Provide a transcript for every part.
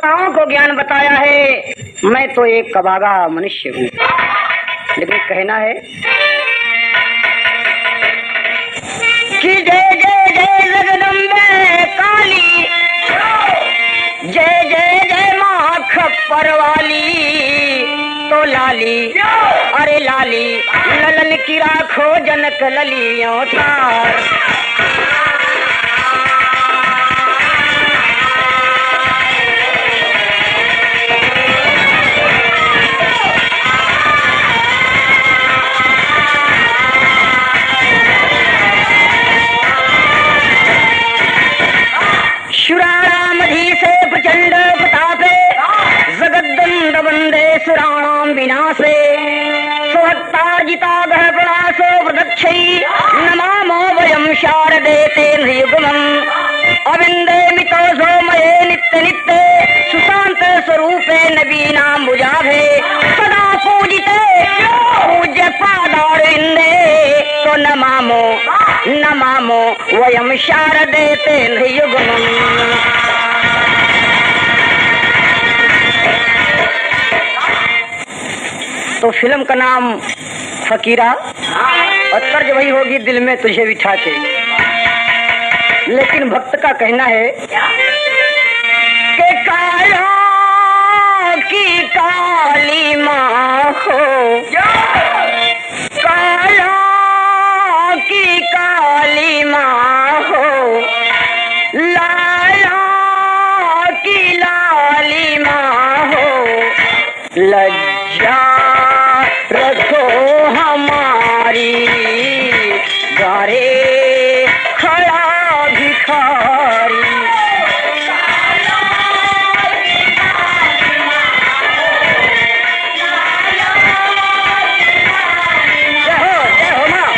को ज्ञान बताया है। मैं तो एक कबागा मनुष्य हूँ, लेकिन कहना है कि जय जय जय जगदम्बे काली, जय जय जय माँ खप्पर वाली। तो लाली अरे लाली ललन की राखो जनक ललियों तार। सुराणाम विनाशे स्वत्तार्जिता गहपणासो प्रदक्षै नमामो वयं शारदे तेन युग्मम् अविन्दे मितो सोमये नित्य नित्य सुशांत स्वरूपे नवीनां भुजाभे सदा पूजिते पूज्य पादारविन्दे। तो नमामो नमामो वयं शारदे तेन युग्मम्। तो फिल्म का नाम फकीरा और तर्ज वही होगी दिल में तुझे बिठा के। लेकिन भक्त का कहना है कि काला की काली माँ हो, काला की काली माँ हो, लाला की लाली माँ हो। लज्जा रखो हमारी गारे खड़ा भिखारी। जय हो माँ।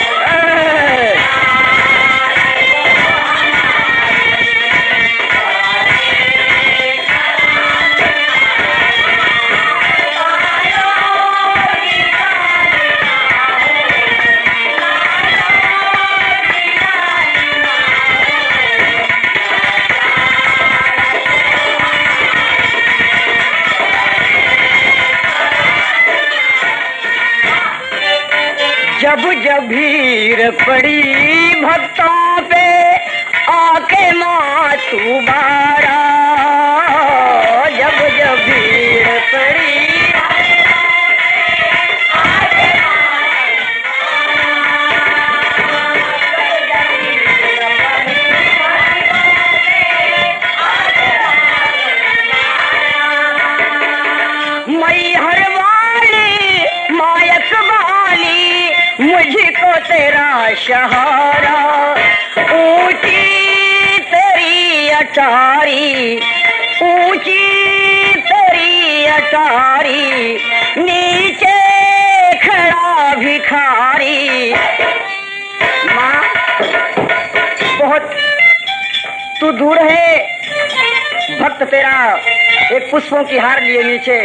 जब जब भीड़ पड़ी भक्तों पे आके माँ तू बारा। जब जब भीड़ पड़ी मैहर वाली मायक वाली मुझको तेरा सहारा। ऊंची तेरी अटारी, ऊंची तेरी अटारी, नीचे खड़ा भिखारी। माँ बहुत तू दूर है, भक्त तेरा एक पुष्पों की हार लिए नीचे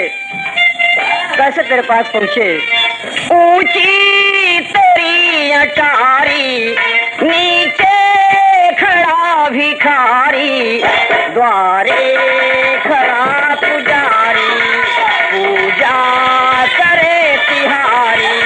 कैसे तेरे पास पहुँचे। ऊंची तेरी अटारी, नीचे खड़ा भिखारी, द्वारे खड़ा पुजारी, पूजा करे तिहारी।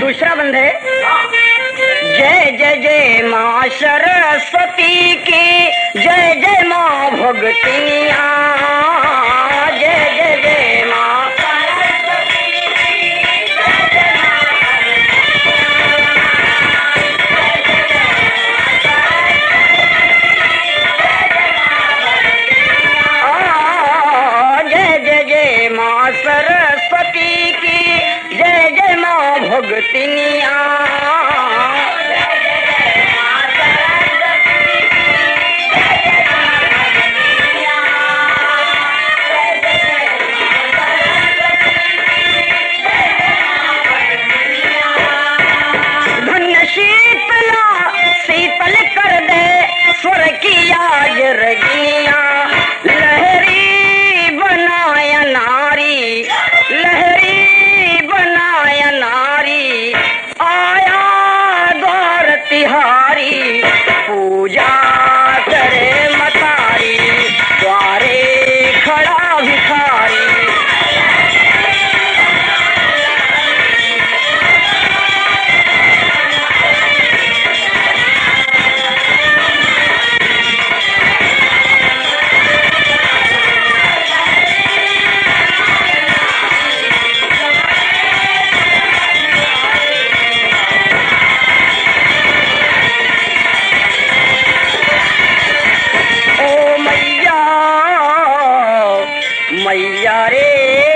दूसरा बंद है जय जय जय माँ सरस्वती की, जय जय माँ भगतिया। जय जय जय माँ सरस्वती की, जय जय माँ जय जय जय माँ सरस्वती की, जय जय माँ भगतिनिया। मैया रे